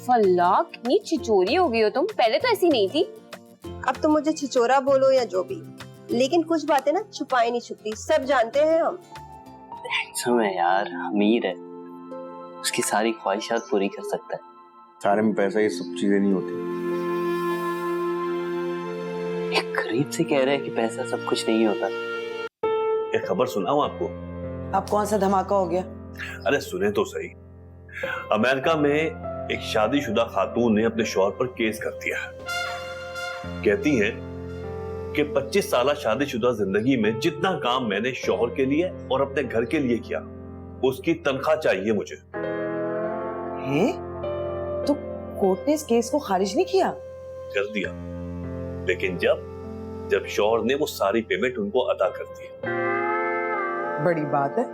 फल्ला कितनी छिचोरी हो गई हो तुम, पहले तो ऐसी नहीं थी। अब तुम मुझे छिचोरा बोलो या जो भी, लेकिन कुछ बातें ना छुपाई नहीं छुपती, सब जानते हैं हम। हैंडसम है यार, अमीर है, उसकी सारी ख्वाहिशात पूरी कर सकता है। सारे में पैसा ये सब चीजें नहीं होती। एक गरीब से कह रहे हैं कि पैसा सब कुछ नहीं होता। एक खबर सुनाऊं आपको? अब कौन सा धमाका हो गया? अरे सुने तो सही। अमेरिका में एक शादीशुदा खातून ने अपने शौहर पर केस कर दिया है। कहती है कि 25 साल शादीशुदा जिंदगी में जितना काम मैंने शौहर के लिए और अपने घर के लिए किया, उसकी तनख्वाह चाहिए मुझे। है? तो कोर्ट ने इस केस को खारिज नहीं किया? कर दिया, लेकिन जब शौहर ने वो सारी पेमेंट उनको अदा कर दी। बड़ी बात है।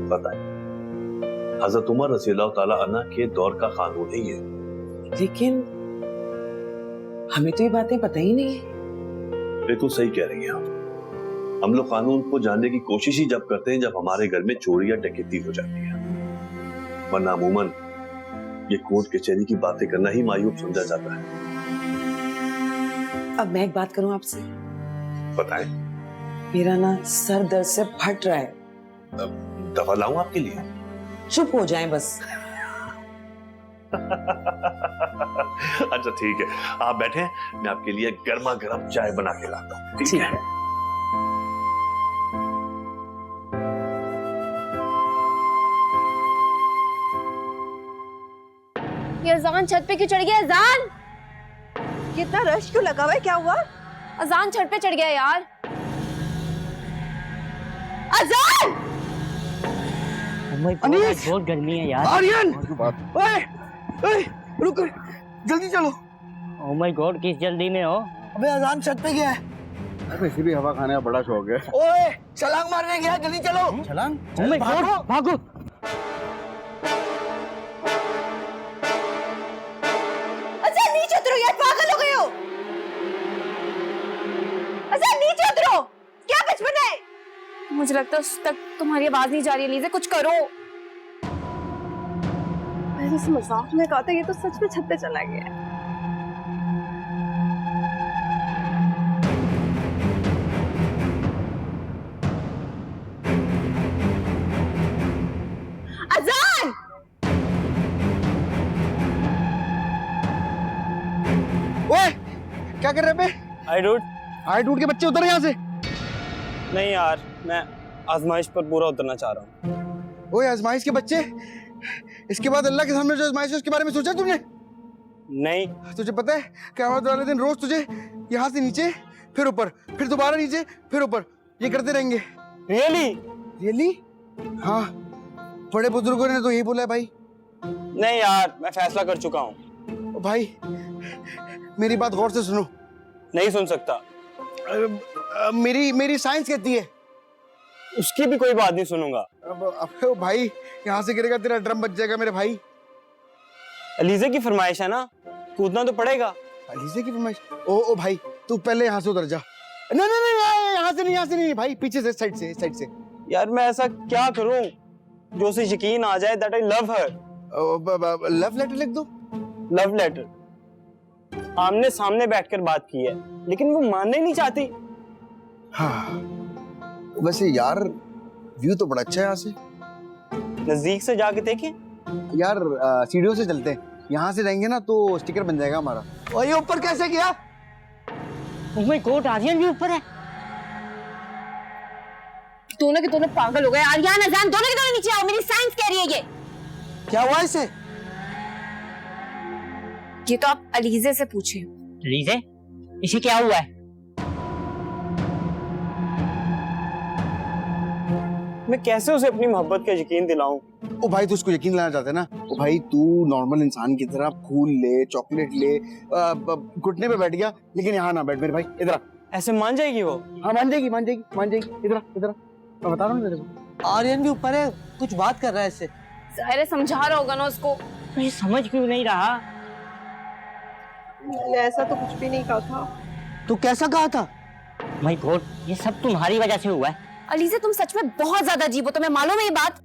पता है, हजरत उमर रज़ियल्लाहु ताला अन्हा के दौर का कानून है ये। लेकिन हमें तो ये बातें पता ही नहीं है। बिल्कुल सही कह रही हैं आप। हम लोग कानून को जानने की कोशिश ही जब करते हैं जब हमारे घर में चोरी या डकैती हो जाती है, वरना अमूमन ये कोर्ट कचहरी की बातें करना ही मायूब समझा जाता है। अब मैं एक बात करूं आपसे? बताएं। मेरा ना सर दर्द से फट रहा है। दवा लाऊं आपके लिए? चुप हो जाएं बस। अच्छा ठीक है, आप बैठे, मैं आपके लिए गर्मा गर्म चाय बना के लाता हूँ। ठीक है? ये अजान छत पे क्यों चढ़ गया? अजान, कितना रश क्यों लगा हुआ है? क्या हुआ? अजान छत पे चढ़ गया यार। अजान! अनीस, बहुत गर्मी है यार। आर्यन, ओए, ओए, रुक, जल्दी चलो। ओह माय गॉड, किस जल्दी में हो? अबे अजान छत पे गया है। अरे इसे भी हवा खाने का बड़ा शौक है। ओए, छलांग मारने गया, जल्दी चलो। छलांग? ओह माय गॉड, भागो। अच्छा नीचे उतरो यार, पागल हो गए हो। अच्छा नीचे उतरो, क्या बचपन है? मुझे लगता है उस तक तुम्हारी आवाज नहीं जा रही है। लीज़ा कुछ करो। मैंने इसे मजाक में कहा था, ये तो सच में छत पे चला गया है। अजान! ओए, क्या कर रहे बे? आई डूड, हाई डूड के बच्चे उतर यहाँ से। नहीं यार, मैं आजमाइश पर पूरा उतरना चाह रहा हूँ। ओए आजमाइश के बच्चे, इसके बाद अल्लाह के सामने जो आजमाइश है उसके बारे में सोचा तुमने? नहीं। तुझे पता है क़यामत वाले दिन रोज तुझे यहाँ से नीचे, फिर ऊपर, फिर दोबारा नीचे, फिर ऊपर, ये करते रहेंगे। रियली? रियली? हाँ, बड़े बुजुर्गों ने तो यही बोला है भाई। नहीं यार, मैं फैसला कर चुका हूँ। भाई मेरी बात गौर से सुनो। नहीं सुन सकता। मेरी साइंस कहती है। उसकी भी कोई बात नहीं सुनूंगा। अब भाई यहाँ से गिरेगा तेरा ड्रम बच जाएगा मेरे भाई। अलीज़े की फरमाइश है ना, कूदना तो पड़ेगा। अलीज़े की फरमाइश? ओ भाई तू पहले यहाँ से उतर जा। नहीं नहीं नहीं, यहाँ से नहीं भाई, पीछे से, साइड से। यार मैं ऐसा क्या करूं जो उसे यकीन आ जाए that I love her. Love letter लिख दो। Love letter? आमने सामने बैठकर बात की है, लेकिन वो मानने नहीं चाहती। हाँ वैसे यार व्यू तो बड़ा अच्छा है यहाँ से। नजदीक से जाके देखें। यार सीढ़ियों से चलते हैं, यहाँ से जाएंगे ना तो स्टिकर बन जाएगा हमारा। और ये ऊपर कैसे गया? ओह माय गॉड, आर्यन भी ऊपर है। दोनों के दोनों पागल हो गए। आर्यन, अजान, दोनों के दोनों नीचे आओ, मेरी साइंस कह रही है ये। क्या हुआ इसे? ये तो आप अलीज़े से पूछिए। अलीज़े, इसे क्या हुआ है? मैं कैसे उसे अपनी मोहब्बत का यकीन दिलाऊं? ओ भाई तू उसको यकीन दिलाना चाहता है ना? ओ भाई तू नॉर्मल इंसान की तरह फूल ले, चॉकलेट ले, घुटने पे बैठ गया, लेकिन यहाँ ना बैठ मेरे भाई, इधर आ। ऐसे मान जाएगी वो? हाँ मान जाएगी। इधर आ, मैं बता रहा हूँ तेरे को। आर्यन भी ऊपर है, कुछ बात कर रहा है इससे। अरे समझा रहा होगा ना उसको। ये समझ क्यों नहीं रहा? मैंने ऐसा तो कुछ भी नहीं कहा था। तू कैसा कहा था? माय गॉड, ये सब तुम्हारी वजह से हुआ है। अलीज़े तुम सच में बहुत ज्यादा अजीब हो, तुम्हें मालूम है ये बात?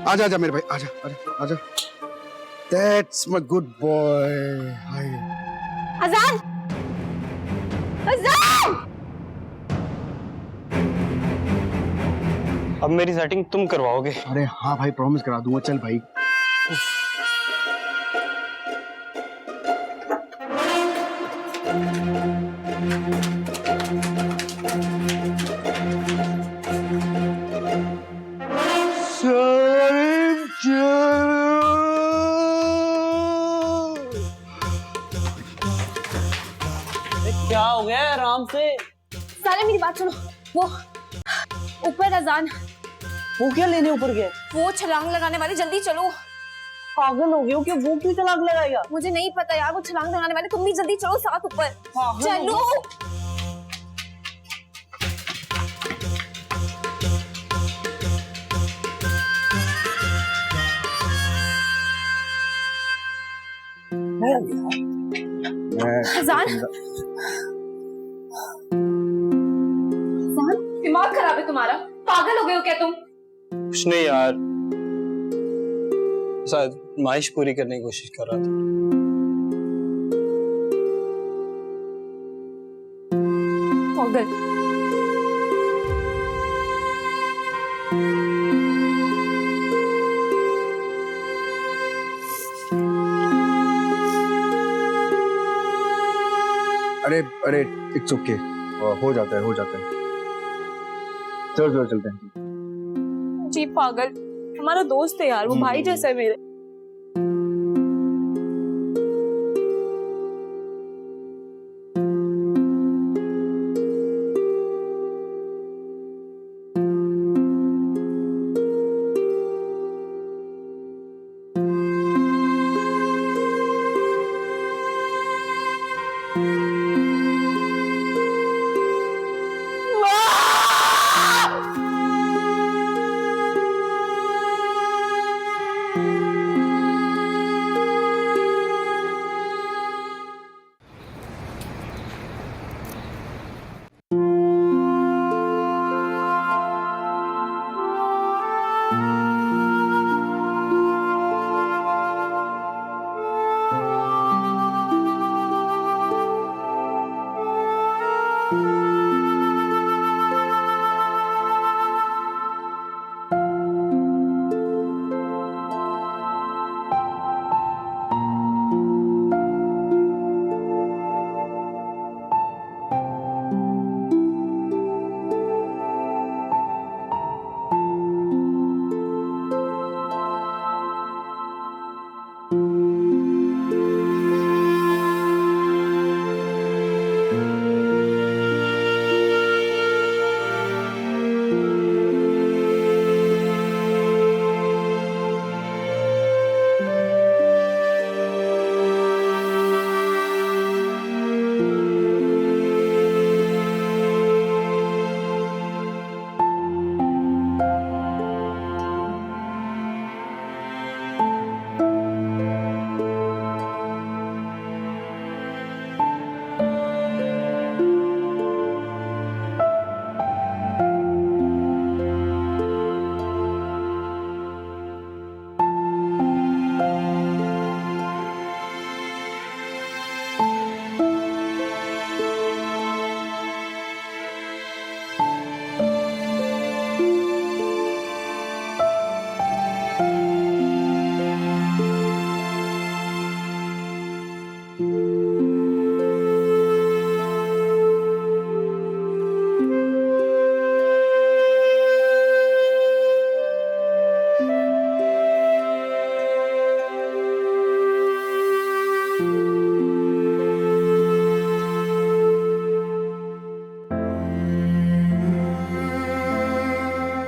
आजा आजा मेरे भाई, आजा आजा आजा। That's my good boy. हाय। अजान, अजान। अब मेरी सेटिंग तुम करवाओगे? अरे हाँ भाई, प्रॉमिस करा दूंगा, चल भाई। क्या हो गया? आराम से। साले मेरी बात सुनो, वो ऊपर अजान। वो क्या लेने ऊपर गया? वो छलांग लगाने वाले, जल्दी चलो। पागल हो गए हो क्या? वो क्यों छलांग लगाएगा? मुझे नहीं पता यार, वो छलांग लगाने वाले। तुम भी जल्दी चलो साथ ऊपर। चलो। अजान, दिमाग खराब है तुम्हारा? पागल हो गए हो क्या तुम? कुछ नहीं यार, शायद ख्वाहिश पूरी करने की कोशिश कर रहा था। पागल। अरे अरे इट्स ओके, हो जाता है, हो जाता है। चलो चलो चलते हैं। जी पागल, हमारा दोस्त है यार, वो भाई जैसा है मेरे।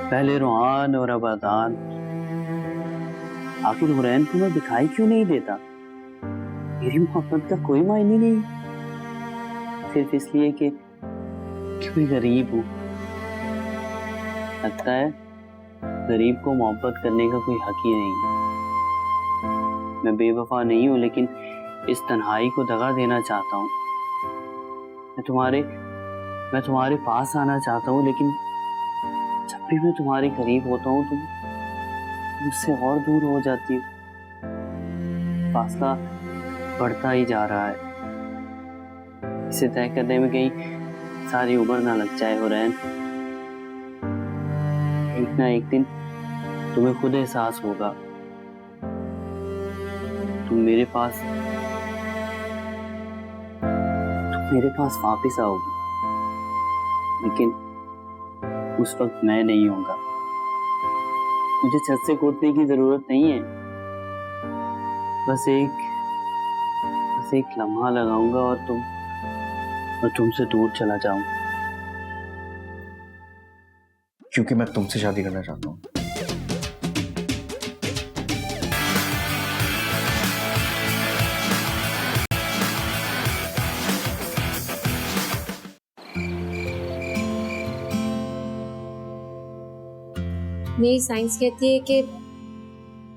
पहले रूहान और अब अजान। आखिर हुरैन को मैं दिखाई क्यों नहीं देता? मेरी मोहब्बत का कोई मायने नहीं, सिर्फ इसलिए कि मैं गरीब हूँ। लगता है गरीब को मोहब्बत करने का कोई हक ही नहीं। मैं बेवफा नहीं हूँ, लेकिन इस तन्हाई को दगा देना चाहता हूँ। मैं तुम्हारे पास आना चाहता हूँ, लेकिन जब भी मैं तुम्हारे करीब होता हूँ मुझसे और दूर हो जाती हूँ। फासला बढ़ता ही जा रहा है। इसे तय करने में कहीं सारी उम्र ना लग जाए हुरैन। एक ना एक दिन तुम्हें खुद एहसास होगा, तुम मेरे पास वापस आओगी, लेकिन उस वक्त मैं नहीं होगा। मुझे छत से कूदने की जरूरत नहीं है, बस एक लम्हा लगाऊंगा और तुमसे दूर चला जाऊंगा। क्योंकि मैं तुमसे शादी करना चाहता हूँ। मेरी साइंस कहती है कि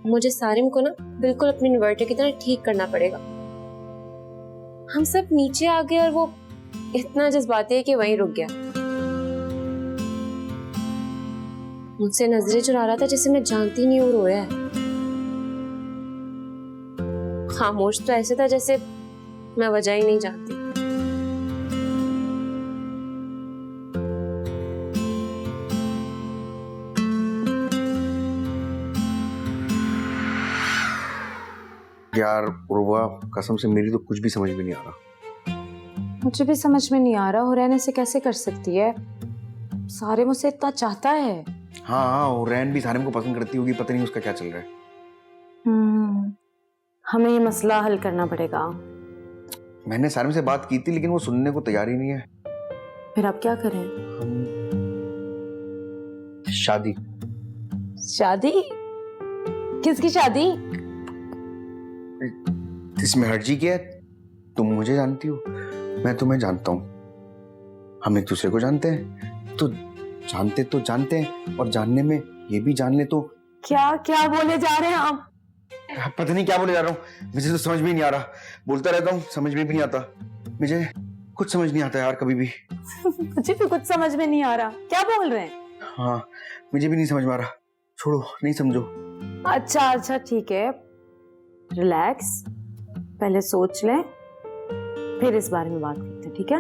मुझे सारिम को ना बिल्कुल अपने इन्वर्टर की तरह ठीक करना पड़ेगा। हम सब नीचे आ गए और वो इतना जज्बाती है कि वहीं रुक गया। मुझसे नजरें चुरा रहा था जैसे मैं जानती नहीं हूँ, रोया है। खामोश तो ऐसे था जैसे मैं वजह ही नहीं जानती। यार उर्वा, कसम से मेरी तो कुछ भी समझ में नहीं आ रहा। मुझे भी समझ में नहीं आ रहा हुरैन ऐसे कैसे कर सकती है। सारे मुझसे इतना चाहता है। हाँ, हुरैन भी सारिम को पसंद करती होगी, पता नहीं उसका क्या चल रहा है। हमें ये मसला हल करना पड़ेगा। मैंने सारिम से बात की थी, लेकिन वो सुनने को तैयार ही नहीं है। फिर आप क्या करें? शादी। शादी? किसकी शादी? इसमें हर्जी क्या है? तुम मुझे जानती हो, मैं तुम्हें जानता हूँ। हम एक दूसरे को जानते हैं, तो जानते हैं, और जानने में ये भी जान ले तो। क्या क्या बोले जा रहे हैं आप? पता नहीं क्या बोले जा रहा हूँ, मुझे तो समझ में ही नहीं आ रहा। बोलता रहता हूँ, समझ में भी नहीं आता। मुझे कुछ समझ नहीं आता यार, कभी भी। मुझे भी कुछ समझ में नहीं आ रहा, क्या बोल रहे हैं? हाँ, मुझे भी नहीं समझ में आ रहा। छोड़ो, नहीं समझो। अच्छा ठीक है, रिलैक्स, पहले सोच लें, फिर इस बारे में बात करते हैं, ठीक है?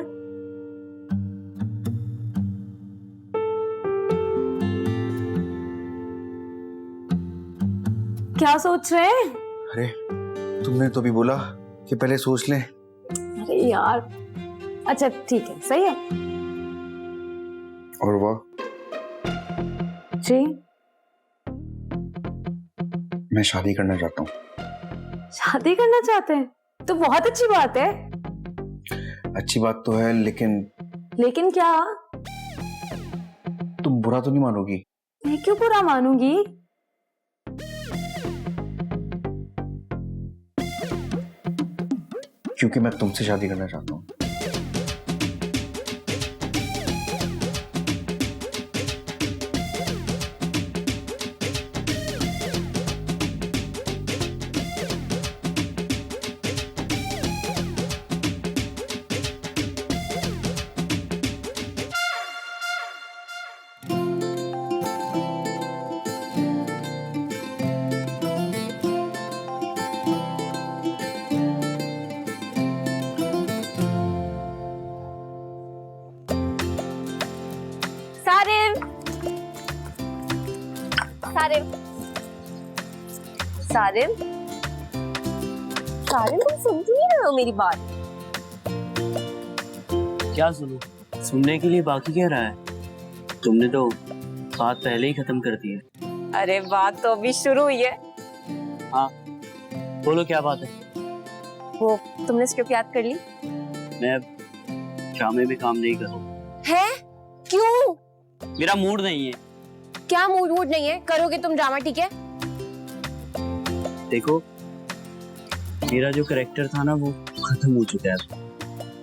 क्या सोच रहे हैं? अरे तुमने तो भी बोला कि पहले सोच लें। अरे यार, अच्छा ठीक है, सही है। और वाह जी, मैं शादी करना चाहता हूँ। शादी करना चाहते हैं तो बहुत अच्छी बात है। अच्छी बात तो है, लेकिन क्या? तुम बुरा तो नहीं मानोगी? मैं क्यों बुरा मानूंगी? क्योंकि मैं तुमसे शादी करना चाहता हूँ। सारिम तुम सुनती नहीं रहे हो मेरी बात? क्या सुनूं? सुनने के लिए बाकी क्या रहा है? तुमने तो बात पहले ही खत्म कर दी है। अरे बात तो अभी शुरू हुई है। हाँ, बोलो क्या बात है? वो तुमने स्क्रिप्ट याद कर ली? मैं ड्रामे में काम नहीं करूँ। है? क्यों? मेरा मूड नहीं है। क्या मूड नहीं है? करोगे तुम ड्रामा, ठीक है? देखो, मेरा जो कैरेक्टर था ना वो खत्म हो चुका है।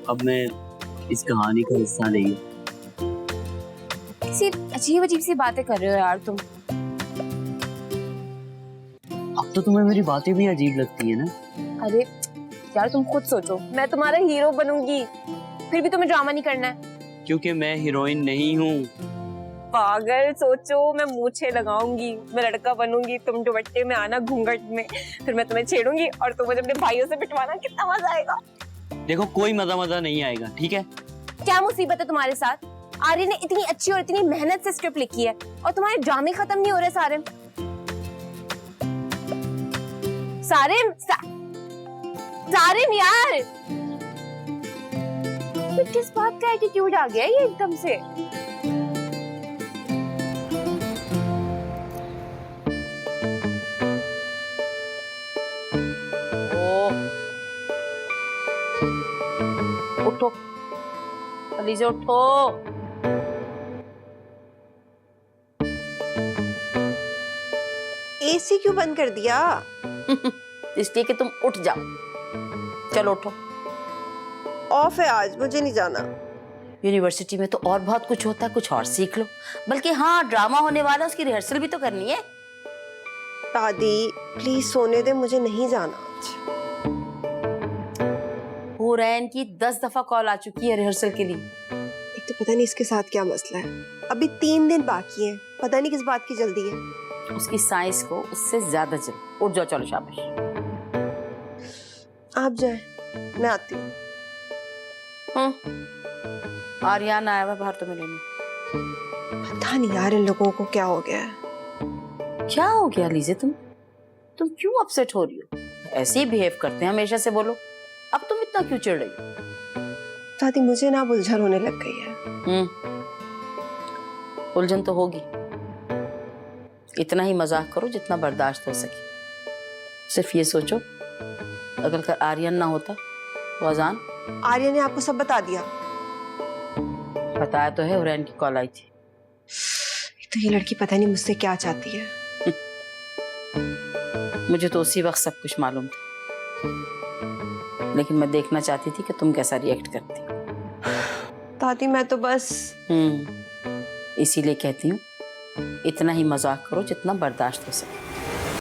अब मैं इस कहानी का हिस्सा नहीं हूँ। किसी अजीब सी बातें कर रहे हो यार तुम। अब तो तुम्हें मेरी बातें भी अजीब लगती है ना? अरे यार तुम खुद सोचो, मैं तुम्हारा हीरो बनूंगी, फिर भी तुम्हें ड्रामा नहीं करना है। क्योंकि मैं हीरोइन नहीं हूँ। पागल, सोचो मैं मूछें लगाऊंगी, मैं लड़का बनूंगी, तुम दुपट्टे में आना घूंघट में, फिर मैं तुम्हें छेड़ूंगी और तुम मुझे अपने भाइयों से पिटवाना, कितना मजा आएगा। देखो कोई मजा नहीं आएगा, ठीक है? क्या मुसीबत है तुम्हारे साथ? आर्य ने इतनी अच्छी और इतनी मेहनत से स्क्रिप्ट लिखी है और तुम्हारे ड्रामे खत्म नहीं हो रहे। सारिम सारिम सारिम यार, तो किस बात का एटीट्यूड आ गया ये एकदम से? उठो अलीज़ा, उठो। एसी क्यों बंद कर दिया? इसलिए कि तुम उठ जाओ। चलो उठो। ऑफ है आज, मुझे नहीं जाना। यूनिवर्सिटी में तो और बहुत कुछ होता है, कुछ और सीख लो। बल्कि हाँ, ड्रामा होने वाला है, उसकी रिहर्सल भी तो करनी है। दादी प्लीज सोने दे, मुझे नहीं जाना आज। हुरैन की 10 दफा कॉल आ चुकी है रिहर्सल के लिए। एक तो पता नहीं इसके साथ क्या मसला है। अभी 3 दिन बाकी है, पता नहीं किस बात की जल्दी है। उसकी साइंस को उससे ज्यादा जल्दी। उठ जाओ, चलो शाबाश। आप जाए, मैं आती हूँ। आर्यन आया हुआ बाहर तुम्हें लेने। पता नहीं यार इन लोगों को क्या हो गया है। क्या हो गया लीजे? तुम क्यों अपसेट हो रही हो? ऐसे ही बिहेव करते हैं हमेशा से, बोलो अब तुम इतना क्यों चिढ़ रही हो? दादी मुझे ना उलझन होने लग गई है। उलझन तो होगी। इतना ही मजाक करो जितना बर्दाश्त हो सके। सिर्फ ये सोचो, अगर कल आर्यन ना होता तो अजान। आर्य ने आपको सब बता दिया? बताया तो है, हुरैन की कॉल आई थी। तो ये लड़की पता नहीं मुझसे क्या चाहती है। मुझे तो उसी वक्त सब कुछ मालूम था, लेकिन मैं देखना चाहती थी कि तुम कैसा रिएक्ट करती हो। दादी मैं तो बस इसीलिए कहती हूँ, इतना ही मजाक करो जितना बर्दाश्त हो सके।